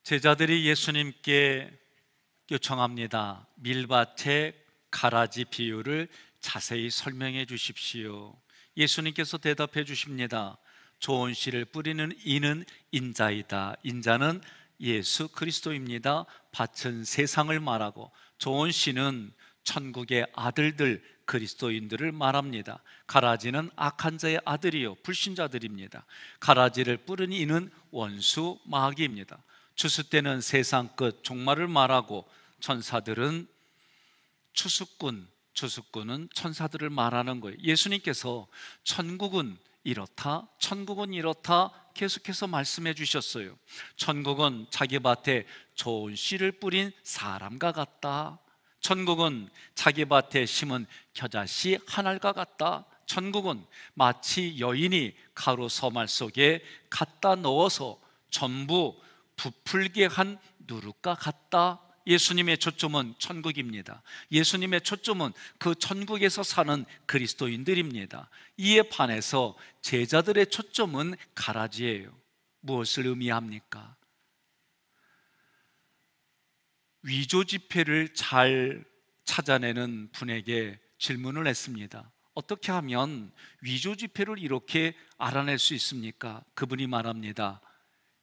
제자들이 예수님께 요청합니다. 밀밭의 가라지 비유를 자세히 설명해 주십시오. 예수님께서 대답해 주십니다. 좋은 씨를 뿌리는 이는 인자이다. 인자는 예수 그리스도입니다. 밭은 세상을 말하고 좋은 씨는 천국의 아들들 그리스도인들을 말합니다. 가라지는 악한 자의 아들이요 불신자들입니다. 가라지를 뿌린 이는 원수 마귀입니다. 추수 때는 세상 끝 종말을 말하고 천사들은 추수꾼은 천사들을 말하는 거예요. 예수님께서 천국은 이렇다 계속해서 말씀해 주셨어요. 천국은 자기 밭에 좋은 씨를 뿌린 사람과 같다. 천국은 자기 밭에 심은 겨자씨 한 알과 같다. 천국은 마치 여인이 가루 서말 속에 갖다 넣어서 전부 부풀게 한 누룩과 같다. 예수님의 초점은 천국입니다. 예수님의 초점은 그 천국에서 사는 그리스도인들입니다. 이에 반해서 제자들의 초점은 가라지예요. 무엇을 의미합니까? 위조 지폐를 잘 찾아내는 분에게 질문을 했습니다. 어떻게 하면 위조 지폐를 이렇게 알아낼 수 있습니까? 그분이 말합니다.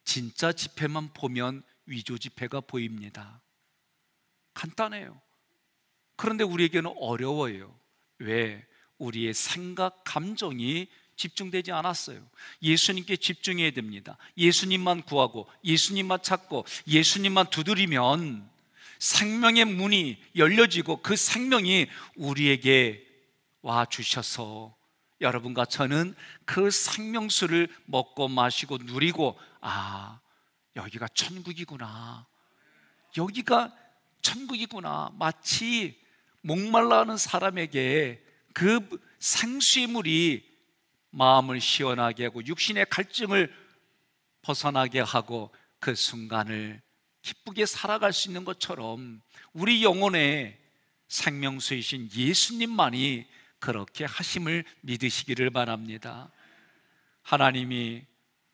진짜 지폐만 보면 위조 지폐가 보입니다. 간단해요. 그런데 우리에게는 어려워요. 왜? 우리의 생각, 감정이 집중되지 않았어요. 예수님께 집중해야 됩니다. 예수님만 구하고 예수님만 찾고 예수님만 두드리면 생명의 문이 열려지고 그 생명이 우리에게 와 주셔서 여러분과 저는 그 생명수를 먹고 마시고 누리고, 여기가 천국이구나, 여기가 천국이구나, 마치 목말라 하는 사람에게 그 생수의 물이 마음을 시원하게 하고 육신의 갈증을 벗어나게 하고 그 순간을 기쁘게 살아갈 수 있는 것처럼 우리 영혼의 생명수이신 예수님만이 그렇게 하심을 믿으시기를 바랍니다. 하나님이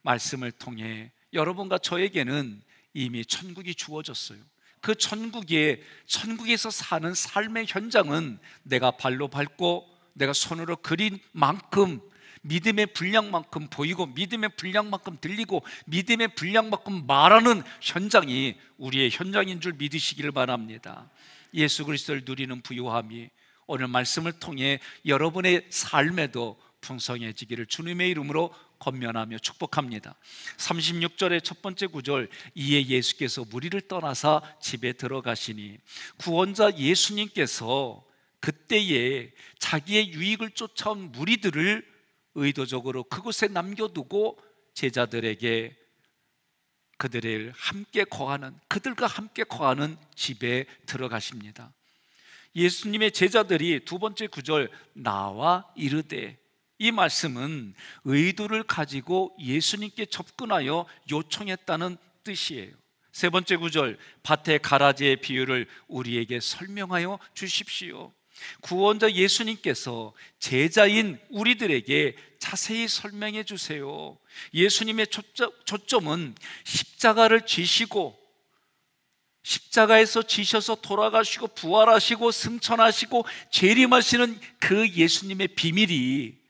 말씀을 통해 여러분과 저에게는 이미 천국이 주어졌어요. 그 천국에서 사는 삶의 현장은 내가 발로 밟고 내가 손으로 그린 만큼, 믿음의 분량만큼 보이고 믿음의 분량만큼 들리고 믿음의 분량만큼 말하는 현장이 우리의 현장인 줄 믿으시기를 바랍니다. 예수 그리스도를 누리는 부요함이 오늘 말씀을 통해 여러분의 삶에도 풍성해지기를 주님의 이름으로 권면하며 축복합니다. 36절의 첫 번째 구절, 이에 예수께서 무리를 떠나사 집에 들어가시니, 구원자 예수님께서 그때에 자기의 유익을 쫓아온 무리들을 의도적으로 그곳에 남겨두고 제자들에게 그들과 함께 거하는 집에 들어가십니다. 예수님의 제자들이 두 번째 구절, 나와 이르되, 이 말씀은 의도를 가지고 예수님께 접근하여 요청했다는 뜻이에요. 세 번째 구절, 밭의 가라지의 비유를 우리에게 설명하여 주십시오. 구원자 예수님께서 제자인 우리들에게 자세히 설명해 주세요. 예수님의 초점은 십자가를 지시고 십자가에서 지셔서 돌아가시고 부활하시고 승천하시고 재림하시는 그 예수님의 비밀이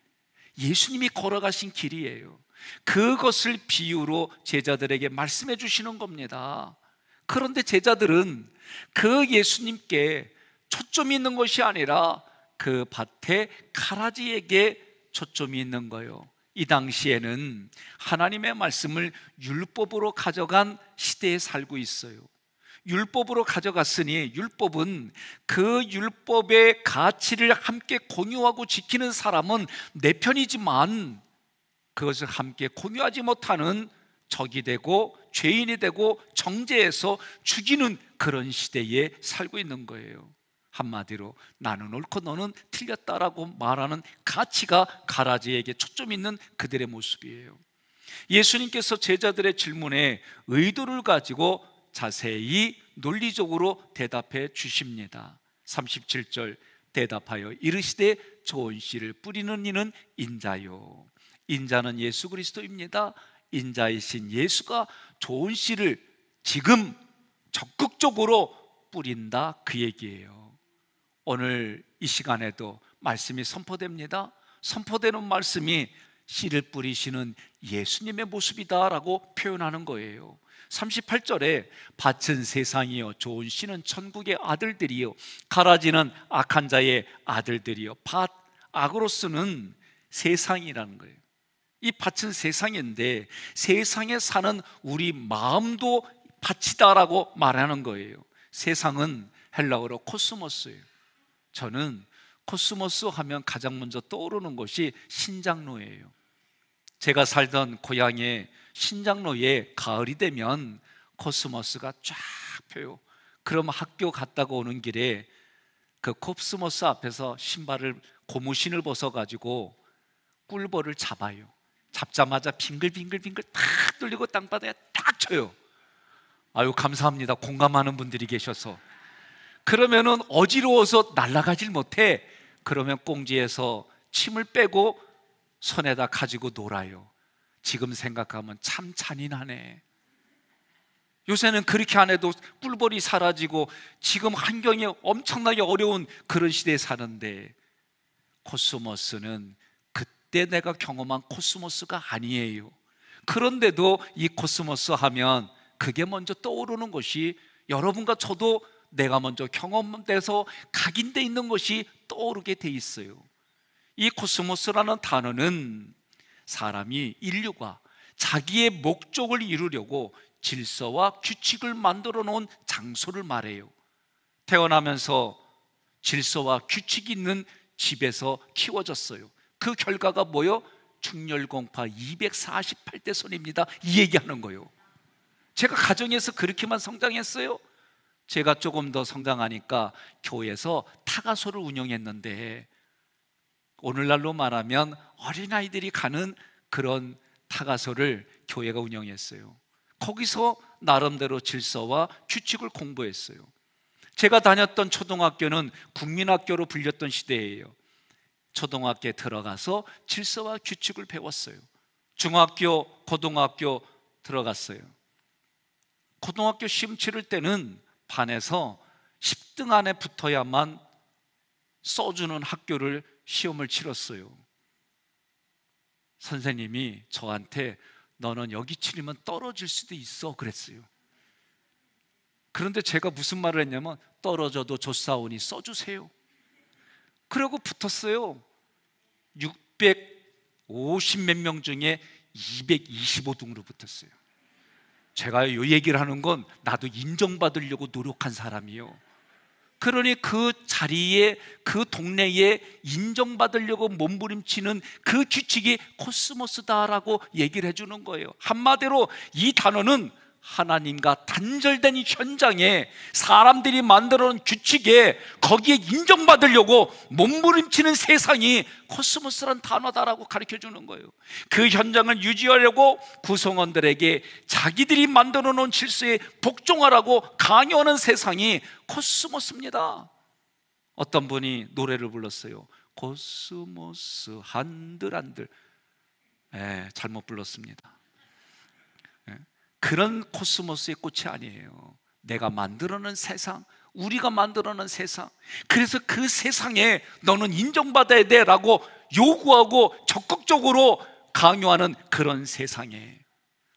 예수님이 걸어가신 길이에요. 그것을 비유로 제자들에게 말씀해 주시는 겁니다. 그런데 제자들은 그 예수님께 초점이 있는 것이 아니라 그 밭의 가라지에게 초점이 있는 거예요. 이 당시에는 하나님의 말씀을 율법으로 가져간 시대에 살고 있어요. 율법으로 가져갔으니 율법은 그 율법의 가치를 함께 공유하고 지키는 사람은 내 편이지만 그것을 함께 공유하지 못하는 적이 되고 죄인이 되고 정죄해서 죽이는 그런 시대에 살고 있는 거예요. 한마디로 나는 옳고 너는 틀렸다라고 말하는 가치가 가라지에게 초점 있는 그들의 모습이에요. 예수님께서 제자들의 질문에 의도를 가지고 자세히 논리적으로 대답해 주십니다. 37절, 대답하여 이르시되 좋은 씨를 뿌리는 이는 인자요, 인자는 예수 그리스도입니다. 인자이신 예수가 좋은 씨를 지금 적극적으로 뿌린다, 그 얘기예요. 오늘 이 시간에도 말씀이 선포됩니다. 선포되는 말씀이 씨를 뿌리시는 예수님의 모습이다라고 표현하는 거예요. 38절에 밭은 세상이요 좋은 씨는 천국의 아들들이요 가라지는 악한 자의 아들들이요. 밭, 아그로스는 세상이라는 거예요. 이 밭은 세상인데 세상에 사는 우리 마음도 밭이다라고 말하는 거예요. 세상은 헬라어로 코스모스예요. 저는 코스모스 하면 가장 먼저 떠오르는 것이 신장로예요. 제가 살던 고향의 신장로에 가을이 되면 코스모스가 쫙 펴요. 그럼 학교 갔다가 오는 길에 그 코스모스 앞에서 신발을, 고무신을 벗어가지고 꿀벌을 잡아요. 잡자마자 빙글빙글빙글 탁 돌리고 땅바닥에 딱 쳐요. 아유, 감사합니다. 공감하는 분들이 계셔서. 그러면은 어지러워서 날아가질 못해. 그러면 꽁지에서 침을 빼고 손에다 가지고 놀아요. 지금 생각하면 참 잔인하네. 요새는 그렇게 안 해도 꿀벌이 사라지고 지금 환경이 엄청나게 어려운 그런 시대에 사는데, 코스모스는 그때 내가 경험한 코스모스가 아니에요. 그런데도 이 코스모스 하면 그게 먼저 떠오르는 것이, 여러분과 저도 내가 먼저 경험돼서 각인돼 있는 것이 떠오르게 돼 있어요. 이 코스모스라는 단어는 사람이, 인류가 자기의 목적을 이루려고 질서와 규칙을 만들어 놓은 장소를 말해요. 태어나면서 질서와 규칙이 있는 집에서 키워졌어요. 그 결과가 뭐요? 충렬공파 248대 손입니다. 이 얘기하는 거예요. 제가 가정에서 그렇게만 성장했어요? 제가 조금 더 성장하니까 교회에서 타가소를 운영했는데, 오늘날로 말하면 어린아이들이 가는 그런 타가소를 교회가 운영했어요. 거기서 나름대로 질서와 규칙을 공부했어요. 제가 다녔던 초등학교는 국민학교로 불렸던 시대예요. 초등학교에 들어가서 질서와 규칙을 배웠어요. 중학교, 고등학교 들어갔어요. 고등학교 시험 치를 때는 반에서 10등 안에 붙어야만 써주는 학교를 시험을 치렀어요. 선생님이 저한테 너는 여기 치르면 떨어질 수도 있어 그랬어요. 그런데 제가 무슨 말을 했냐면, 떨어져도 좋사오니 써주세요. 그러고 붙었어요. 650몇 명 중에 225등으로 붙었어요. 제가 이 얘기를 하는 건 나도 인정받으려고 노력한 사람이에요. 그러니 그 자리에, 그 동네에 인정받으려고 몸부림치는 그 규칙이 코스모스다라고 얘기를 해주는 거예요. 한마디로 이 단어는 하나님과 단절된 이 현장에 사람들이 만들어 놓은 규칙에, 거기에 인정받으려고 몸부림치는 세상이 코스모스란 단어다라고 가르쳐 주는 거예요. 그 현장을 유지하려고 구성원들에게 자기들이 만들어 놓은 질서에 복종하라고 강요하는 세상이 코스모스입니다. 어떤 분이 노래를 불렀어요. 코스모스 한들한들. 잘못 불렀습니다. 그런 코스모스의 꽃이 아니에요. 내가 만들어낸 세상, 우리가 만들어낸 세상, 그래서 그 세상에 너는 인정받아야 돼 라고 요구하고 적극적으로 강요하는 그런 세상에,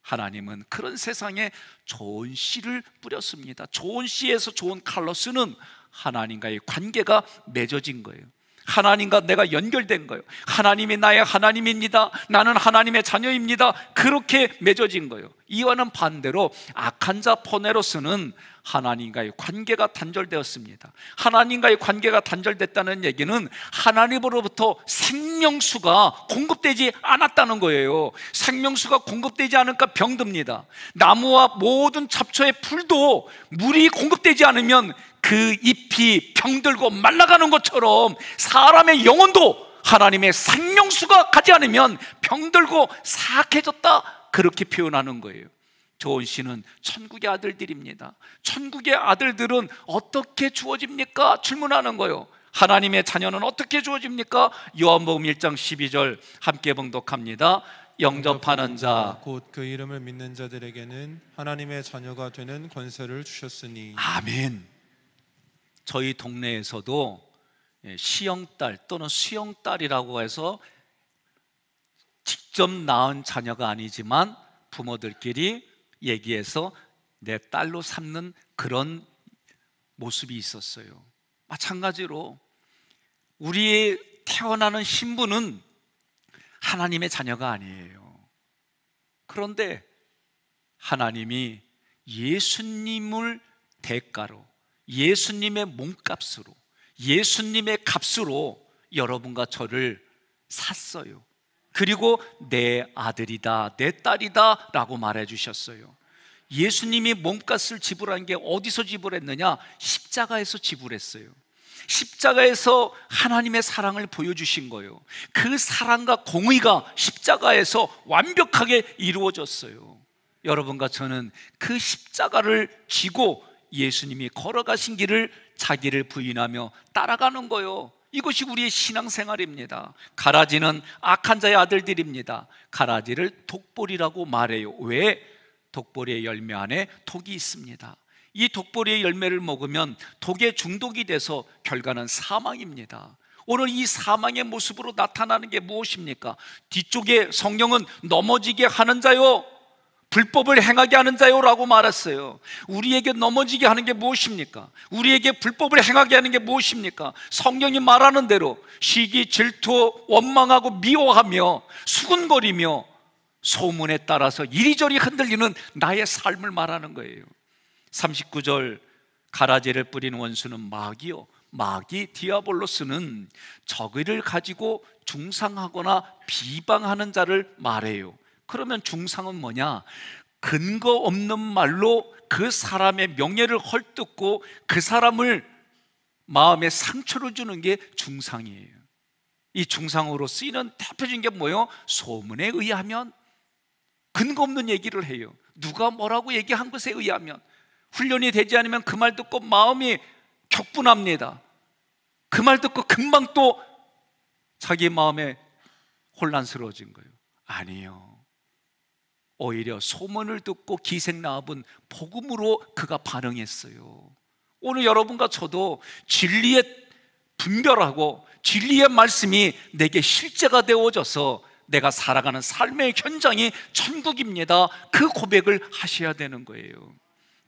하나님은 그런 세상에 좋은 씨를 뿌렸습니다. 좋은 씨에서 좋은 칼로스는 하나님과의 관계가 맺어진 거예요. 하나님과 내가 연결된 거예요. 하나님이 나의 하나님입니다. 나는 하나님의 자녀입니다. 그렇게 맺어진 거예요. 이와는 반대로 악한 자 포네로스는 하나님과의 관계가 단절되었습니다. 하나님과의 관계가 단절됐다는 얘기는 하나님으로부터 생명수가 공급되지 않았다는 거예요. 생명수가 공급되지 않으니까 병듭니다. 나무와 모든 잡초의 풀도 물이 공급되지 않으면 그 잎이 병들고 말라가는 것처럼 사람의 영혼도 하나님의 생명수가 가지 않으면 병들고 사악해졌다, 그렇게 표현하는 거예요. 좋은 씨는 천국의 아들들입니다. 천국의 아들들은 어떻게 주어집니까? 질문하는 거예요. 하나님의 자녀는 어떻게 주어집니까? 요한복음 1장 12절 함께 봉독합니다. 영접하는 자, 곧 그 이름을 믿는 자들에게는 하나님의 자녀가 되는 권세를 주셨으니. 아멘. 저희 동네에서도 시영딸 또는 수영딸이라고 해서 직접 낳은 자녀가 아니지만 부모들끼리 얘기해서 내 딸로 삼는 그런 모습이 있었어요. 마찬가지로 우리의 태어나는 신분은 하나님의 자녀가 아니에요. 그런데 하나님이 예수님을 대가로, 예수님의 몸값으로, 예수님의 값으로 여러분과 저를 샀어요. 그리고 내 아들이다, 내 딸이다 라고 말해 주셨어요. 예수님이 몸값을 지불한 게 어디서 지불했느냐? 십자가에서 지불했어요. 십자가에서 하나님의 사랑을 보여주신 거예요. 그 사랑과 공의가 십자가에서 완벽하게 이루어졌어요. 여러분과 저는 그 십자가를 지고 예수님이 걸어가신 길을 자기를 부인하며 따라가는 거예요. 이것이 우리의 신앙생활입니다. 가라지는 악한 자의 아들들입니다. 가라지를 독보리라고 말해요. 왜? 독보리의 열매 안에 독이 있습니다. 이 독보리의 열매를 먹으면 독에 중독이 돼서 결과는 사망입니다. 오늘 이 사망의 모습으로 나타나는 게 무엇입니까? 뒤쪽에 성경은 넘어지게 하는 자요, 불법을 행하게 하는 자요 라고 말했어요. 우리에게 넘어지게 하는 게 무엇입니까? 우리에게 불법을 행하게 하는 게 무엇입니까? 성경이 말하는 대로 시기, 질투, 원망하고 미워하며 수군거리며 소문에 따라서 이리저리 흔들리는 나의 삶을 말하는 거예요. 39절, 가라지를 뿌린 원수는 마귀요, 마귀 디아볼로스는 적의를 가지고 중상하거나 비방하는 자를 말해요. 그러면 중상은 뭐냐? 근거 없는 말로 그 사람의 명예를 헐뜯고 그 사람을 마음에 상처를 주는 게 중상이에요. 이 중상으로 쓰이는 대표적인 게 뭐예요? 소문에 의하면, 근거 없는 얘기를 해요. 누가 뭐라고 얘기한 것에 의하면, 훈련이 되지 않으면 그 말 듣고 마음이 격분합니다. 그 말 듣고 금방 또 자기 마음에 혼란스러워진 거예요. 아니에요. 오히려 소문을 듣고 기생나합은 복음으로 그가 반응했어요. 오늘 여러분과 저도 진리에 분별하고 진리의 말씀이 내게 실제가 되어져서 내가 살아가는 삶의 현장이 천국입니다, 그 고백을 하셔야 되는 거예요.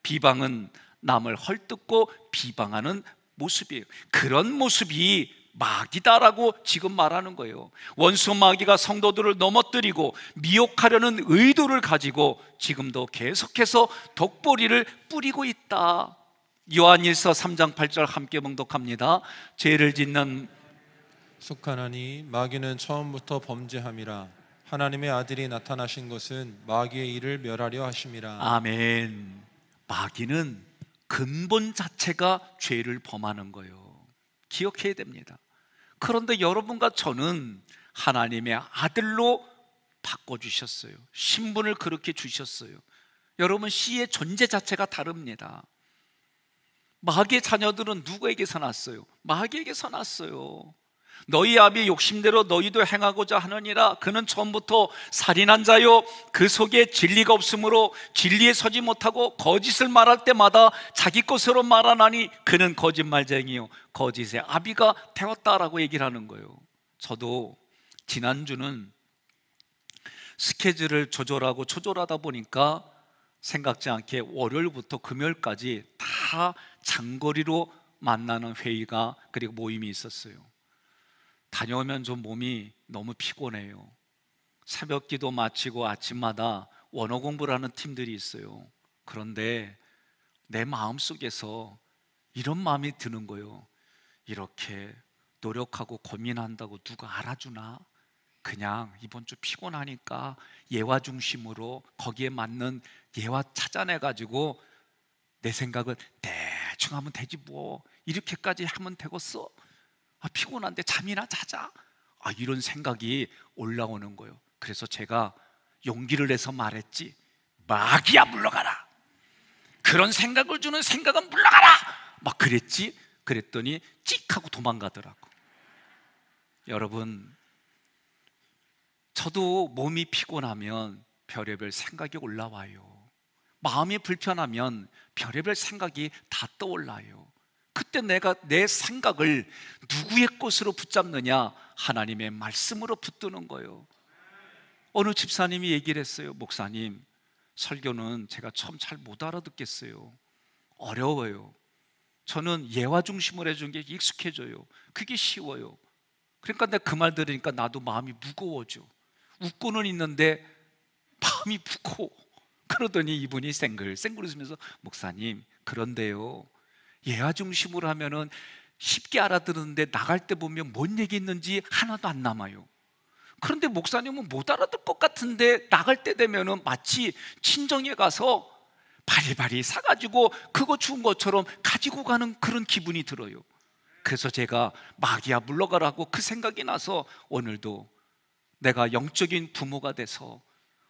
비방은 남을 헐뜯고 비방하는 모습이에요. 그런 모습이 마귀다라고 지금 말하는 거예요. 원수 마귀가 성도들을 넘어뜨리고 미혹하려는 의도를 가지고 지금도 계속해서 독보리를 뿌리고 있다. 요한일서 3장 8절 함께 봉독합니다. 죄를 짓는 속하나니 마귀는 처음부터 범죄함이라. 하나님의 아들이 나타나신 것은 마귀의 일을 멸하려 하심이라. 아멘. 마귀는 근본 자체가 죄를 범하는 거예요. 기억해야 됩니다. 그런데 여러분과 저는 하나님의 아들로 바꿔주셨어요. 신분을 그렇게 주셨어요. 여러분, 씨의 존재 자체가 다릅니다. 마귀의 자녀들은 누구에게서 났어요? 마귀에게서 났어요. 너희 아비 욕심대로 너희도 행하고자 하느니라. 그는 처음부터 살인한 자요, 그 속에 진리가 없으므로 진리에 서지 못하고 거짓을 말할 때마다 자기 것으로 말하나니 그는 거짓말쟁이요 거짓의 아비가 되었다라고 얘기를 하는 거예요. 저도 지난주는 스케줄을 조절하고 조절하다 보니까 생각지 않게 월요일부터 금요일까지 다 장거리로 만나는 회의가 그리고 모임이 있었어요. 다녀오면 좀 몸이 너무 피곤해요. 새벽 기도 마치고 아침마다 원어 공부를 하는 팀들이 있어요. 그런데 내 마음속에서 이런 마음이 드는 거예요. 이렇게 노력하고 고민한다고 누가 알아주나? 그냥 이번 주 피곤하니까 예화 중심으로 거기에 맞는 예화 찾아내가지고 내 생각은 대충 하면 되지 뭐, 이렇게까지 하면 되겠어? 피곤한데 잠이나 자자, 이런 생각이 올라오는 거예요. 그래서 제가 용기를 내서 말했지. 마귀야 물러가라, 그런 생각을 주는 생각은 물러가라, 막 그랬지. 그랬더니 찍 하고 도망가더라고. 여러분, 저도 몸이 피곤하면 별의별 생각이 올라와요. 마음이 불편하면 별의별 생각이 다 떠올라요. 그때 내가 내 생각을 누구의 것으로 붙잡느냐? 하나님의 말씀으로 붙드는 거예요. 어느 집사님이 얘기를 했어요. 목사님, 설교는 제가 처음 잘 못 알아듣겠어요. 어려워요. 저는 예화 중심으로 해준 게 익숙해져요. 그게 쉬워요. 그러니까 내가 그 말 들으니까 나도 마음이 무거워져. 웃고는 있는데 마음이 무거워. 그러더니 이분이 생글생글 웃으면서, 목사님, 그런데요, 예화 중심으로 하면은 쉽게 알아들었는데 나갈 때 보면 뭔 얘기 있는지 하나도 안 남아요. 그런데 목사님은 못 알아들 것 같은데 나갈 때 되면은 마치 친정에 가서 바리바리 사가지고 그거 주운 것처럼 가지고 가는 그런 기분이 들어요. 그래서 제가 마귀야 물러가라고 그 생각이 나서 오늘도 내가 영적인 부모가 돼서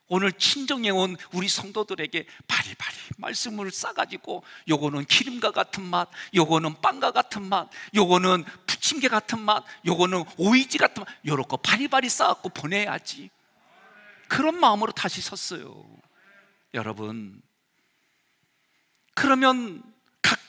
오늘 친정에 온 우리 성도들에게 바리바리 말씀을 싸가지고, 요거는 기름과 같은 맛, 요거는 빵과 같은 맛, 요거는 부침개 같은 맛, 요거는 오이지 같은 맛, 요런 거 바리바리 싸갖고 보내야지. 그런 마음으로 다시 섰어요. 여러분, 그러면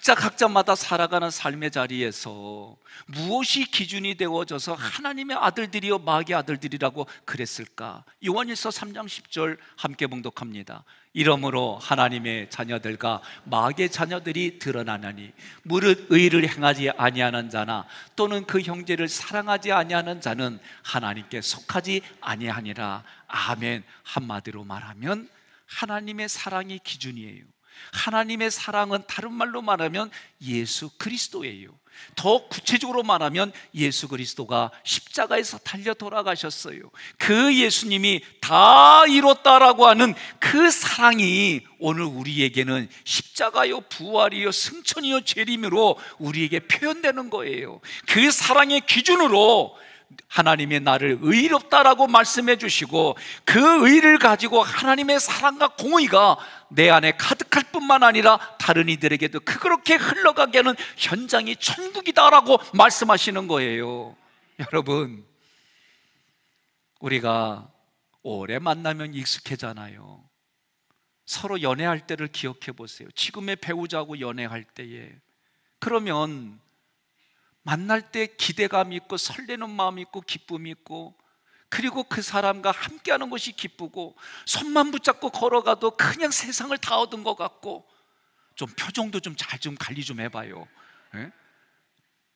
각자마다 살아가는 삶의 자리에서 무엇이 기준이 되어져서 하나님의 아들들이요 마귀의 아들들이라고 그랬을까? 요한일서 3장 10절 함께 봉독합니다. 이러므로 하나님의 자녀들과 마귀의 자녀들이 드러나나니 무릇 의를 행하지 아니하는 자나 또는 그 형제를 사랑하지 아니하는 자는 하나님께 속하지 아니하니라. 아멘. 한마디로 말하면 하나님의 사랑이 기준이에요. 하나님의 사랑은 다른 말로 말하면 예수 그리스도예요. 더 구체적으로 말하면 예수 그리스도가 십자가에서 달려 돌아가셨어요. 그 예수님이 다 이뤘다라고 하는 그 사랑이 오늘 우리에게는 십자가요 부활이요 승천이요 재림으로 우리에게 표현되는 거예요. 그 사랑의 기준으로 하나님의 나를 의롭다라고 말씀해 주시고, 그 의를 가지고 하나님의 사랑과 공의가 내 안에 가득할 뿐만 아니라 다른 이들에게도 그렇게 흘러가게 하는 현장이 천국이다라고 말씀하시는 거예요. 여러분, 우리가 오래 만나면 익숙해잖아요. 서로 연애할 때를 기억해 보세요. 지금의 배우자하고 연애할 때에, 그러면 만날 때 기대감이 있고 설레는 마음이 있고 기쁨이 있고, 그리고 그 사람과 함께하는 것이 기쁘고, 손만 붙잡고 걸어가도 그냥 세상을 다 얻은 것 같고, 좀 표정도 좀 잘 좀 관리 좀 해봐요. 예?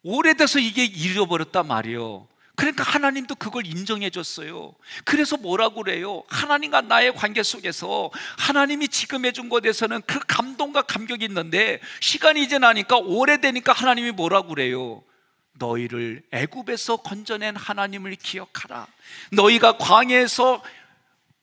오래돼서 이게 잃어버렸단 말이에요. 그러니까 하나님도 그걸 인정해 줬어요. 그래서 뭐라고 그래요? 하나님과 나의 관계 속에서 하나님이 지금 해준 것에서는 그 감동과 감격이 있는데, 시간이 이제 나니까 오래되니까 하나님이 뭐라고 그래요? 너희를 애굽에서 건져낸 하나님을 기억하라. 너희가 광야에서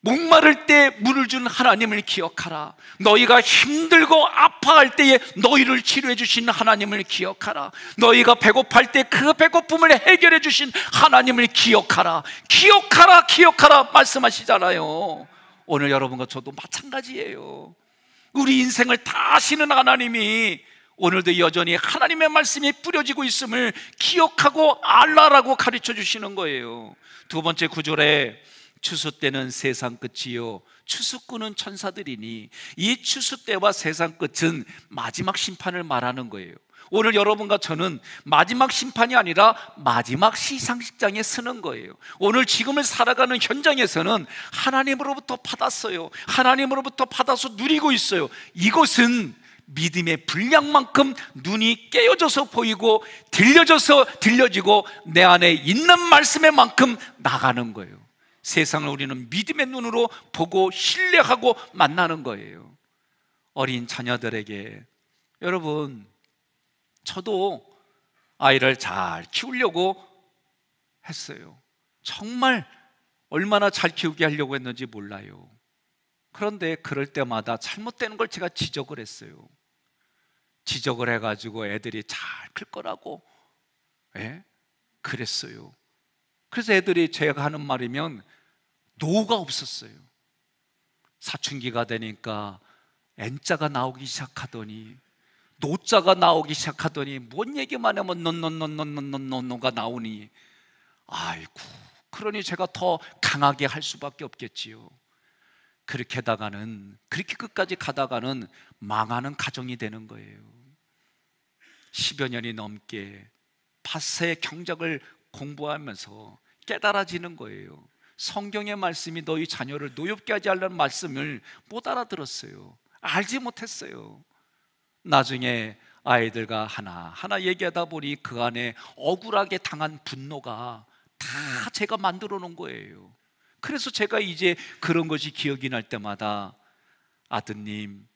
목마를 때 물을 준 하나님을 기억하라. 너희가 힘들고 아파할 때에 너희를 치료해 주신 하나님을 기억하라. 너희가 배고플 때 그 배고픔을 해결해 주신 하나님을 기억하라. 기억하라, 기억하라 말씀하시잖아요. 오늘 여러분과 저도 마찬가지예요. 우리 인생을 다 아시는 하나님이 오늘도 여전히 하나님의 말씀이 뿌려지고 있음을 기억하고 알라라고 가르쳐 주시는 거예요. 두 번째 구절에 추수 때는 세상 끝이요 추수꾼은 천사들이니, 이 추수 때와 세상 끝은 마지막 심판을 말하는 거예요. 오늘 여러분과 저는 마지막 심판이 아니라 마지막 시상식장에 서는 거예요. 오늘 지금을 살아가는 현장에서는 하나님으로부터 받았어요. 하나님으로부터 받아서 누리고 있어요. 이것은 믿음의 분량만큼 눈이 깨어져서 보이고 들려지고 내 안에 있는 말씀의 만큼 나가는 거예요. 세상을 우리는 믿음의 눈으로 보고 신뢰하고 만나는 거예요. 어린 자녀들에게, 여러분, 저도 아이를 잘 키우려고 했어요. 정말 얼마나 잘 키우게 하려고 했는지 몰라요. 그런데 그럴 때마다 잘못되는 걸 제가 지적을 했어요. 지적을 해가지고 애들이 잘 클 거라고 그랬어요. 그래서 애들이 제가 하는 말이면 노가 없었어요. 사춘기가 되니까 N자가 나오기 시작하더니 노자가 나오기 시작하더니 뭔 얘기만 하면 노가 나오니, 아이고 그러니 제가 더 강하게 할 수밖에 없겠지요. 그렇게 끝까지 가다가는 망하는 가정이 되는 거예요. 10여 년이 넘게 밭의 경작을 공부하면서 깨달아지는 거예요. 성경의 말씀이 너희 자녀를 노엽게 하지 않는 말씀을 못 알아들었어요. 알지 못했어요. 나중에 아이들과 하나하나 얘기하다 보니 그 안에 억울하게 당한 분노가 다 제가 만들어 놓은 거예요. 그래서 제가 이제 그런 것이 기억이 날 때마다 아드님,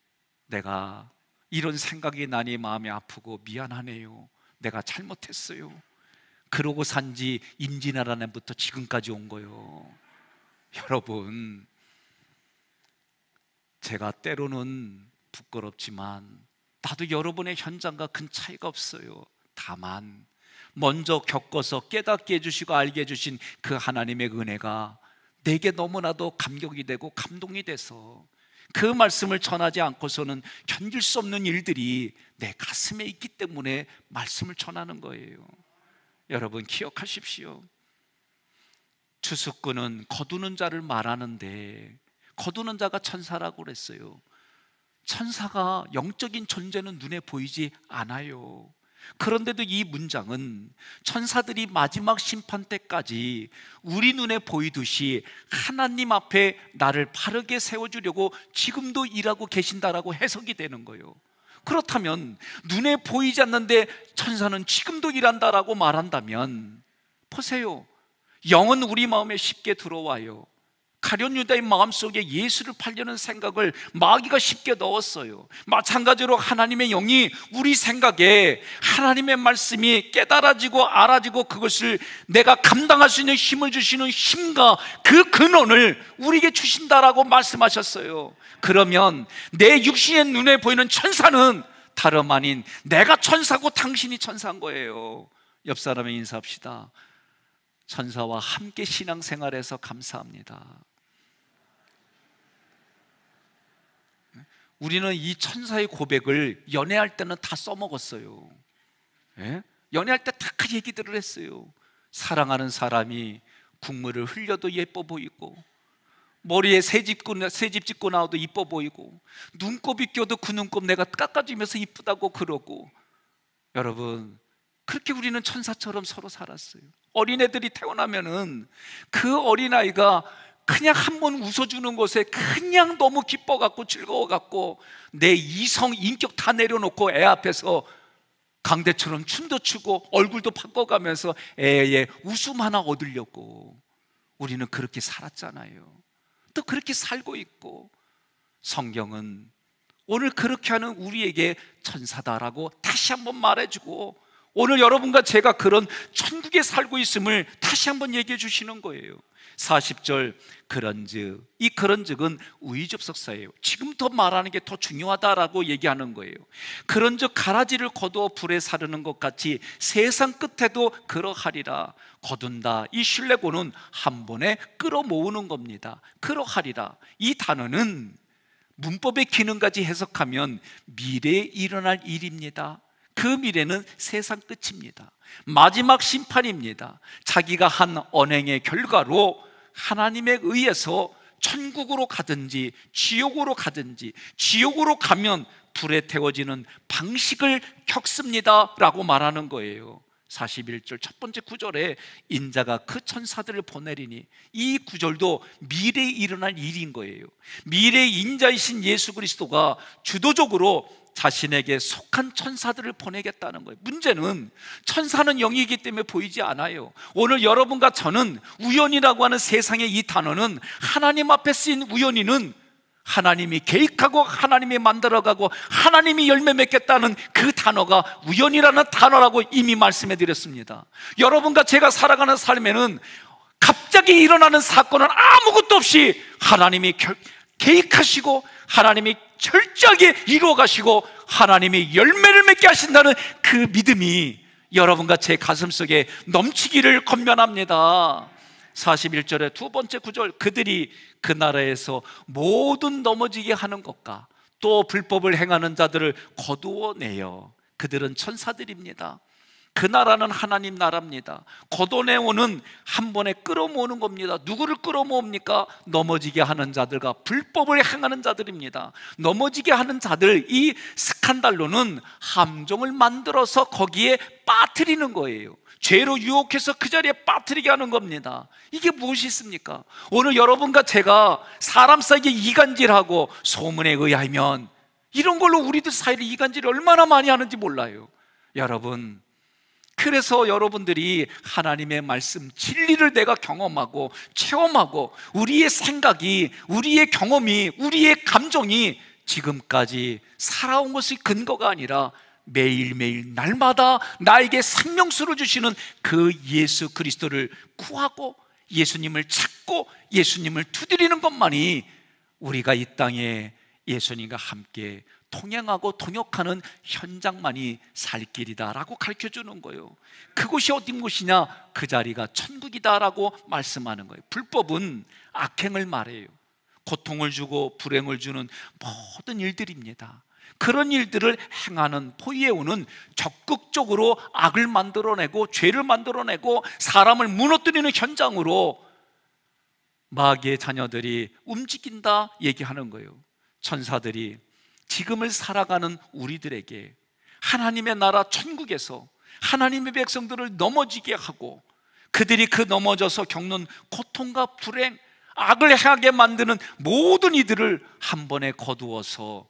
내가 이런 생각이 나니 마음이 아프고 미안하네요. 내가 잘못했어요. 그러고 산지 임진왜란 부터 지금까지 온 거예요. 여러분, 제가 때로는 부끄럽지만 나도 여러분의 현장과 큰 차이가 없어요. 다만 먼저 겪어서 깨닫게 해주시고 알게 해주신 그 하나님의 은혜가 내게 너무나도 감격이 되고 감동이 돼서 그 말씀을 전하지 않고서는 견딜 수 없는 일들이 내 가슴에 있기 때문에 말씀을 전하는 거예요. 여러분 기억하십시오. 추수꾼은 거두는 자를 말하는데 거두는 자가 천사라고 그랬어요. 천사가 영적인 존재는 눈에 보이지 않아요. 그런데도 이 문장은 천사들이 마지막 심판 때까지 우리 눈에 보이듯이 하나님 앞에 나를 바르게 세워주려고 지금도 일하고 계신다라고 해석이 되는 거예요. 그렇다면 눈에 보이지 않는데 천사는 지금도 일한다라고 말한다면 보세요, 영은 우리 마음에 쉽게 들어와요. 가룟 유다의 마음속에 예수를 팔려는 생각을 마귀가 쉽게 넣었어요. 마찬가지로 하나님의 영이 우리 생각에 하나님의 말씀이 깨달아지고 알아지고 그것을 내가 감당할 수 있는 힘을 주시는 힘과 그 근원을 우리에게 주신다라고 말씀하셨어요. 그러면 내 육신의 눈에 보이는 천사는 다름 아닌 내가 천사고 당신이 천사인 거예요. 옆 사람에 인사합시다. 천사와 함께 신앙생활해서 감사합니다. 우리는 이 천사의 고백을 연애할 때는 다 써먹었어요. 예? 연애할 때 다 그 얘기들을 했어요. 사랑하는 사람이 국물을 흘려도 예뻐 보이고, 머리에 새집 짓고 나와도 이뻐 보이고, 눈곱이 껴도 그 눈곱 내가 깎아주면서 이쁘다고 그러고. 여러분, 그렇게 우리는 천사처럼 서로 살았어요. 어린애들이 태어나면은 그 어린아이가 그냥 한번 웃어주는 것에 그냥 너무 기뻐갖고 즐거워갖고 내 이성 인격 다 내려놓고 애 앞에서 강대처럼 춤도 추고 얼굴도 바꿔가면서 애의 웃음 하나 얻으려고 우리는 그렇게 살았잖아요. 또 그렇게 살고 있고, 성경은 오늘 그렇게 하는 우리에게 천사다라고 다시 한번 말해주고, 오늘 여러분과 제가 그런 천국에 살고 있음을 다시 한번 얘기해 주시는 거예요. 40절 그런즉, 이 그런즉은 우의접속사예요. 지금 더 말하는 게 더 중요하다라고 얘기하는 거예요. 그런즉 가라지를 거두어 불에 사르는 것 같이 세상 끝에도 그러하리라. 거둔다, 이 신뢰고는 한 번에 끌어모으는 겁니다. 그러하리라, 이 단어는 문법의 기능까지 해석하면 미래에 일어날 일입니다. 그 미래는 세상 끝입니다. 마지막 심판입니다. 자기가 한 언행의 결과로 하나님에 의해서 천국으로 가든지 지옥으로 가든지, 지옥으로 가면 불에 태워지는 방식을 겪습니다 라고 말하는 거예요. 41절 첫 번째 구절에 인자가 그 천사들을 보내리니, 이 구절도 미래에 일어날 일인 거예요. 미래의 인자이신 예수 그리스도가 주도적으로 자신에게 속한 천사들을 보내겠다는 거예요. 문제는 천사는 영이기 때문에 보이지 않아요. 오늘 여러분과 저는 우연이라고 하는 세상의 이 단어는, 하나님 앞에 쓰인 우연이는 하나님이 계획하고 하나님이 만들어가고 하나님이 열매 맺겠다는 그 단어가 우연이라는 단어라고 이미 말씀해 드렸습니다. 여러분과 제가 살아가는 삶에는 갑자기 일어나는 사건은 아무것도 없이 하나님이 계획하시고 하나님이 철저하게 이루어 가시고 하나님이 열매를 맺게 하신다는 그 믿음이 여러분과 제 가슴속에 넘치기를 권면합니다. 41절의 두 번째 구절, 그들이 그 나라에서 모든 넘어지게 하는 것과 또 불법을 행하는 자들을 거두어내요. 그들은 천사들입니다. 그 나라는 하나님 나라입니다. 걷어내오는 한 번에 끌어모으는 겁니다. 누구를 끌어모읍니까? 넘어지게 하는 자들과 불법을 행하는 자들입니다. 넘어지게 하는 자들, 이 스칸달로는 함정을 만들어서 거기에 빠뜨리는 거예요. 죄로 유혹해서 그 자리에 빠뜨리게 하는 겁니다. 이게 무엇이 있습니까? 오늘 여러분과 제가 사람 사이에 이간질하고 소문에 의하면 이런 걸로 우리들 사이를 이간질을 얼마나 많이 하는지 몰라요. 여러분, 그래서 여러분들이 하나님의 말씀 진리를 내가 경험하고 체험하고 우리의 생각이, 우리의 경험이, 우리의 감정이 지금까지 살아온 것이 근거가 아니라 매일매일 날마다 나에게 생명수를 주시는 그 예수 그리스도를 구하고 예수님을 찾고 예수님을 두드리는 것만이 우리가 이 땅에 예수님과 함께 통행하고 동역하는 현장만이 살 길이다라고 가르쳐주는 거예요. 그곳이 어딘 곳이냐? 그 자리가 천국이다라고 말씀하는 거예요. 불법은 악행을 말해요. 고통을 주고 불행을 주는 모든 일들입니다. 그런 일들을 행하는 포이에오는 적극적으로 악을 만들어내고 죄를 만들어내고 사람을 무너뜨리는 현장으로 마귀의 자녀들이 움직인다 얘기하는 거예요. 천사들이 지금을 살아가는 우리들에게 하나님의 나라 천국에서 하나님의 백성들을 넘어지게 하고 그들이 그 넘어져서 겪는 고통과 불행, 악을 행하게 만드는 모든 이들을 한 번에 거두어서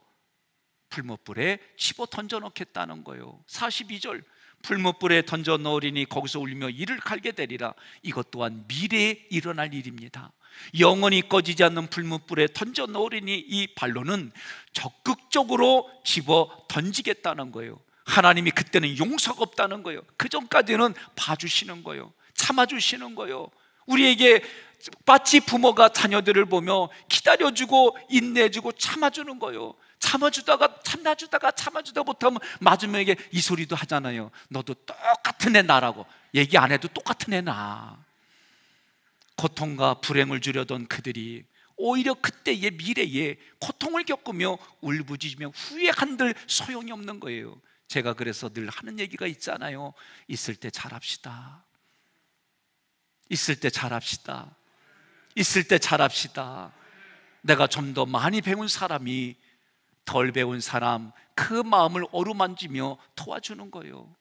풀무불에 집어 던져 넣겠다는 거예요. 42절, 풀무불에 던져 넣으리니 거기서 울며 이를 갈게 되리라. 이것 또한 미래에 일어날 일입니다. 영원히 꺼지지 않는 풀무불에 던져 넣으리니 이 반론은 적극적으로 집어 던지겠다는 거예요. 하나님이 그때는 용서가 없다는 거예요. 그 전까지는 봐주시는 거예요. 참아주시는 거예요. 우리에게 마치 부모가 자녀들을 보며 기다려주고 인내해주고 참아주는 거예요. 참아주다가 못하면 마지막에 이 소리도 하잖아요. 너도 똑같은 애 나라고. 얘기 안 해도 똑같은 애 나. 고통과 불행을 주려던 그들이 오히려 그때의 미래에 고통을 겪으며 울부짖으며 후회한들 소용이 없는 거예요. 제가 그래서 늘 하는 얘기가 있잖아요. 있을 때 잘합시다. 있을 때 잘합시다. 있을 때 잘합시다. 내가 좀 더 많이 배운 사람이 덜 배운 사람 그 마음을 어루만지며 도와주는 거예요.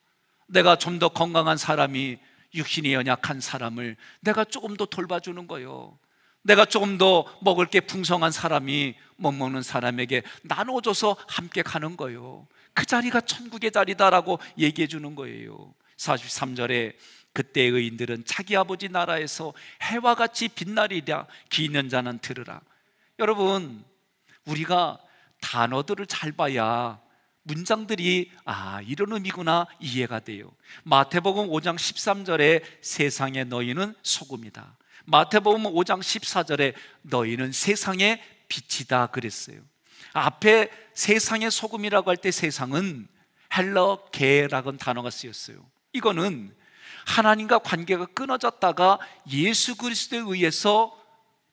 내가 좀 더 건강한 사람이 육신이 연약한 사람을 내가 조금 더 돌봐주는 거예요. 내가 조금 더 먹을 게 풍성한 사람이 못 먹는 사람에게 나눠줘서 함께 가는 거예요. 그 자리가 천국의 자리다라고 얘기해 주는 거예요. 43절에 그때 의인들은 자기 아버지 나라에서 해와 같이 빛나리라. 귀 있는 자는 들으라. 여러분, 우리가 단어들을 잘 봐야 문장들이 이런 의미구나 이해가 돼요. 마태복음 5장 13절에 세상의 너희는 소금이다. 마태복음 5장 14절에 너희는 세상의 빛이다 그랬어요. 앞에 세상의 소금이라고 할 때 세상은 헬러 게라는 단어가 쓰였어요. 이거는 하나님과 관계가 끊어졌다가 예수 그리스도에 의해서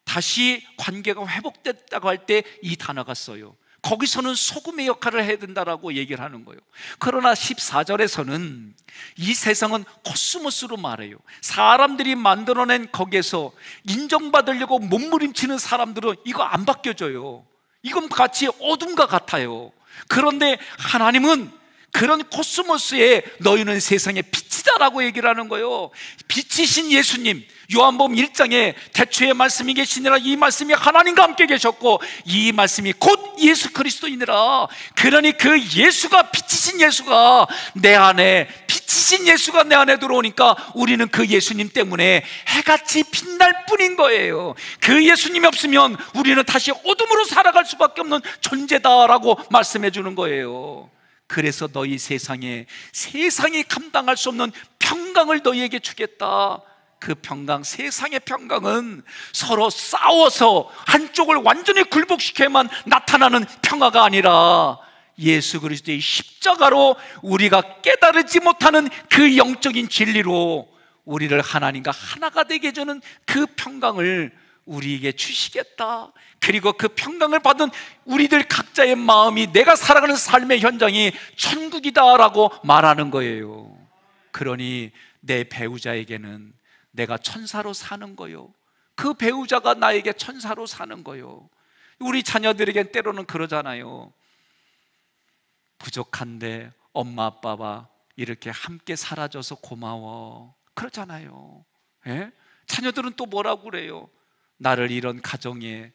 다시 관계가 회복됐다고 할 때 이 단어가 써요. 거기서는 소금의 역할을 해야 된다라고 얘기를 하는 거예요. 그러나 14절에서는 이 세상은 코스모스로 말해요. 사람들이 만들어낸 거기에서 인정받으려고 몸부림치는 사람들은 이거 안 바뀌어져요. 이건 같이 어둠과 같아요. 그런데 하나님은 그런 코스모스에 너희는 세상의 빛이다라고 얘기를 하는 거예요. 빛이신 예수님, 요한복음 1장에 태초에 말씀이 계시니라. 이 말씀이 하나님과 함께 계셨고 이 말씀이 곧 예수 그리스도이니라. 그러니 그 예수가, 빛이신 예수가 내 안에, 빛이신 예수가 내 안에 들어오니까 우리는 그 예수님 때문에 해같이 빛날 뿐인 거예요. 그 예수님이 없으면 우리는 다시 어둠으로 살아갈 수밖에 없는 존재다라고 말씀해 주는 거예요. 그래서 너희 세상이 감당할 수 없는 평강을 너희에게 주겠다. 그 평강, 세상의 평강은 서로 싸워서 한쪽을 완전히 굴복시켜야만 나타나는 평화가 아니라 예수 그리스도의 십자가로 우리가 깨달지 못하는 그 영적인 진리로 우리를 하나님과 하나가 되게 해주는 그 평강을 우리에게 주시겠다. 그리고 그 평강을 받은 우리들 각자의 마음이 내가 살아가는 삶의 현장이 천국이다라고 말하는 거예요. 그러니 내 배우자에게는 내가 천사로 사는 거요, 그 배우자가 나에게 천사로 사는 거요. 우리 자녀들에겐 때로는 그러잖아요. 부족한데 엄마 아빠와 이렇게 함께 살아줘서 고마워, 그러잖아요. 예? 자녀들은 또 뭐라고 그래요? 나를 이런 가정에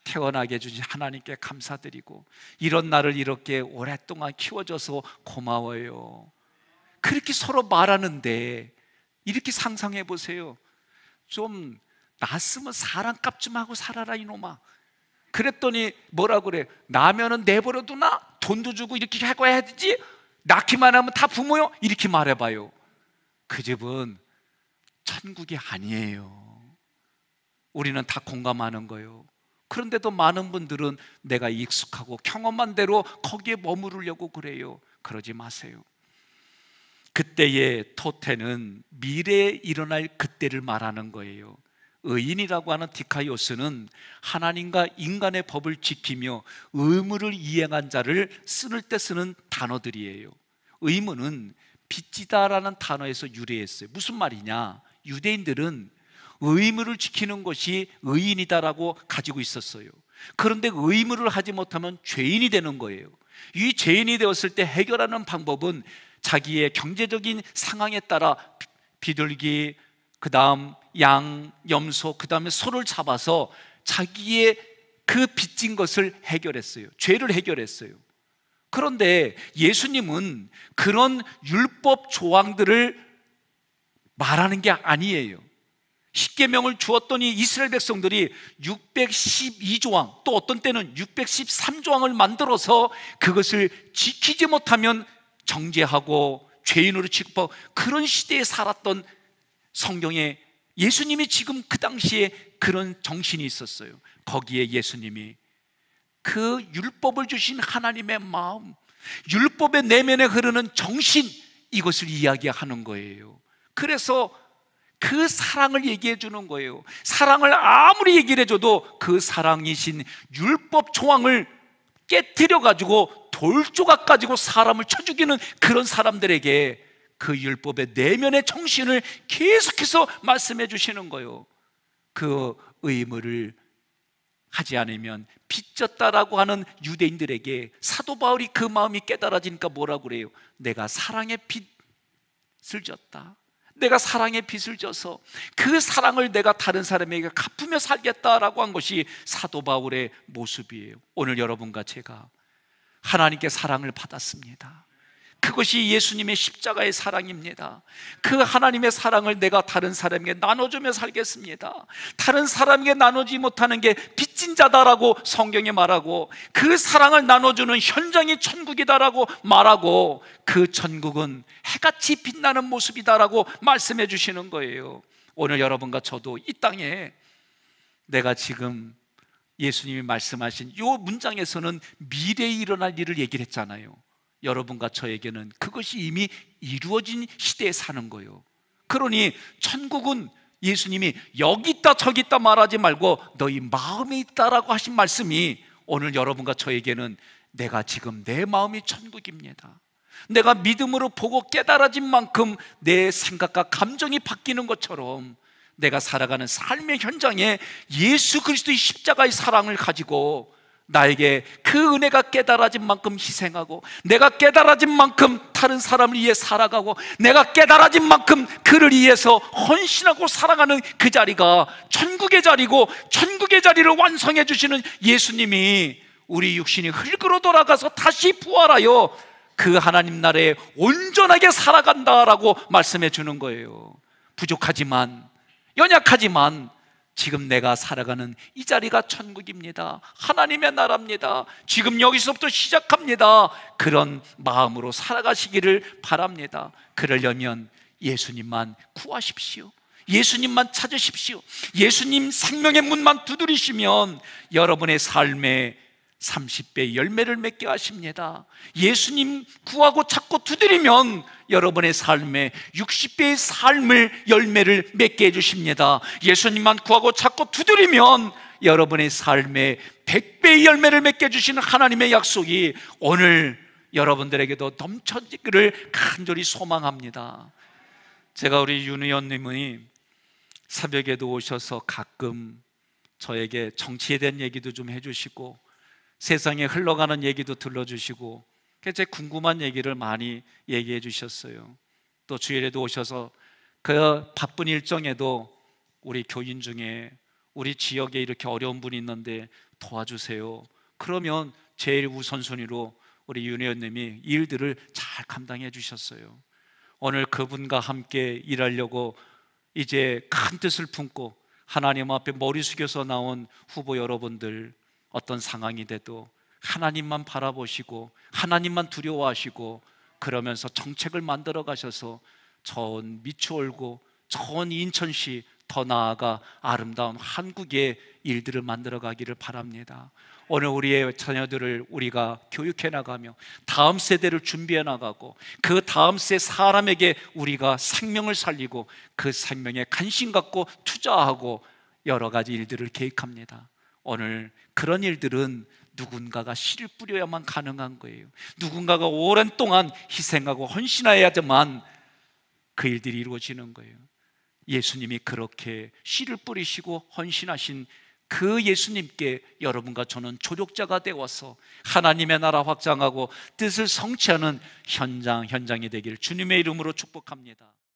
태어나게 해주신 하나님께 감사드리고 이런 나를 이렇게 오랫동안 키워줘서 고마워요. 그렇게 서로 말하는데, 이렇게 상상해 보세요. 좀 낳았으면 사랑값 좀 하고 살아라 이놈아. 그랬더니 뭐라 그래? 나면은 내버려 두나? 돈도 주고 이렇게 하고 해야 되지? 낳기만 하면 다 부모요? 이렇게 말해봐요. 그 집은 천국이 아니에요. 우리는 다 공감하는 거예요. 그런데도 많은 분들은 내가 익숙하고 경험한 대로 거기에 머무르려고 그래요. 그러지 마세요. 그때의 토테는 미래에 일어날 그때를 말하는 거예요. 의인이라고 하는 디카이오스는 하나님과 인간의 법을 지키며 의무를 이행한 자를 쓸 때 쓰는 단어들이에요. 의무는 빚지다라는 단어에서 유래했어요. 무슨 말이냐? 유대인들은 의무를 지키는 것이 의인이다라고 가지고 있었어요. 그런데 의무를 하지 못하면 죄인이 되는 거예요. 이 죄인이 되었을 때 해결하는 방법은 자기의 경제적인 상황에 따라 비둘기, 그 다음 양, 염소, 그 다음에 소를 잡아서 자기의 그 빚진 것을 해결했어요. 죄를 해결했어요. 그런데 예수님은 그런 율법 조항들을 말하는 게 아니에요. 십계명을 주었더니 이스라엘 백성들이 612조항, 또 어떤 때는 613조항을 만들어서 그것을 지키지 못하면 정죄하고 죄인으로 취급하고, 그런 시대에 살았던 성경에 예수님이 지금 그 당시에 그런 정신이 있었어요. 거기에 예수님이 그 율법을 주신 하나님의 마음, 율법의 내면에 흐르는 정신, 이것을 이야기하는 거예요. 그래서 그 사랑을 얘기해 주는 거예요. 사랑을 아무리 얘기를 해줘도 그 사랑이신 율법 조항을 깨트려 가지고 돌조각 가지고 사람을 쳐 죽이는 그런 사람들에게 그 율법의 내면의 정신을 계속해서 말씀해 주시는 거예요. 그 의무를 하지 않으면 빚졌다라고 하는 유대인들에게 사도 바울이 그 마음이 깨달아지니까 뭐라고 그래요? 내가 사랑의 빚을 졌다, 내가 사랑의 빚을 져서 그 사랑을 내가 다른 사람에게 갚으며 살겠다라고 한 것이 사도 바울의 모습이에요. 오늘 여러분과 제가 하나님께 사랑을 받았습니다. 그것이 예수님의 십자가의 사랑입니다. 그 하나님의 사랑을 내가 다른 사람에게 나눠주며 살겠습니다. 다른 사람에게 나누지 못하는 게 빚진 자다라고 성경에 말하고, 그 사랑을 나눠주는 현장이 천국이다라고 말하고, 그 천국은 해같이 빛나는 모습이다라고 말씀해 주시는 거예요. 오늘 여러분과 저도 이 땅에 내가 지금 예수님이 말씀하신 이 문장에서는 미래에 일어날 일을 얘기를 했잖아요. 여러분과 저에게는 그것이 이미 이루어진 시대에 사는 거예요. 그러니 천국은 예수님이 여기 있다 저기 있다 말하지 말고 너희 마음에 있다라고 하신 말씀이 오늘 여러분과 저에게는 내가 지금 내 마음이 천국입니다. 내가 믿음으로 보고 깨달아진 만큼 내 생각과 감정이 바뀌는 것처럼 내가 살아가는 삶의 현장에 예수 그리스도의 십자가의 사랑을 가지고 나에게 그 은혜가 깨달아진 만큼 희생하고, 내가 깨달아진 만큼 다른 사람을 위해 살아가고, 내가 깨달아진 만큼 그를 위해서 헌신하고 살아가는 그 자리가 천국의 자리고, 천국의 자리를 완성해 주시는 예수님이 우리 육신이 흙으로 돌아가서 다시 부활하여 그 하나님 나라에 온전하게 살아간다라고 말씀해 주는 거예요. 부족하지만, 연약하지만 지금 내가 살아가는 이 자리가 천국입니다. 하나님의 나라입니다. 지금 여기서부터 시작합니다. 그런 마음으로 살아가시기를 바랍니다. 그러려면 예수님만 구하십시오. 예수님만 찾으십시오. 예수님 생명의 문만 두드리시면 여러분의 삶에 30배의 열매를 맺게 하십니다. 예수님 구하고 찾고 두드리면 여러분의 삶에 60배의 삶을 열매를 맺게 해주십니다. 예수님만 구하고 찾고 두드리면 여러분의 삶에 100배의 열매를 맺게 해주시는 하나님의 약속이 오늘 여러분들에게도 넘쳐지기를 간절히 소망합니다. 제가 우리 윤 의원님이 새벽에도 오셔서 가끔 저에게 정치에 대한 얘기도 좀 해주시고 세상에 흘러가는 얘기도 들려주시고 제 궁금한 얘기를 많이 얘기해 주셨어요. 또 주일에도 오셔서 그 바쁜 일정에도 우리 교인 중에 우리 지역에 이렇게 어려운 분이 있는데 도와주세요. 그러면 제일 우선순위로 우리 윤 의원님이 일들을 잘 감당해 주셨어요. 오늘 그분과 함께 일하려고 이제 큰 뜻을 품고 하나님 앞에 머리 숙여서 나온 후보 여러분들, 어떤 상황이 돼도 하나님만 바라보시고 하나님만 두려워하시고 그러면서 정책을 만들어 가셔서 전 미추홀구, 전 인천시, 더 나아가 아름다운 한국의 일들을 만들어 가기를 바랍니다. 오늘 우리의 자녀들을 우리가 교육해 나가며 다음 세대를 준비해 나가고 그 다음 세 사람에게 우리가 생명을 살리고 그 생명에 관심 갖고 투자하고 여러 가지 일들을 계획합니다. 오늘 그런 일들은 누군가가 씨를 뿌려야만 가능한 거예요. 누군가가 오랜 동안 희생하고 헌신해야지만 그 일들이 이루어지는 거예요. 예수님이 그렇게 씨를 뿌리시고 헌신하신 그 예수님께 여러분과 저는 조력자가 되어서 하나님의 나라 확장하고 뜻을 성취하는 현장이 되기를 주님의 이름으로 축복합니다.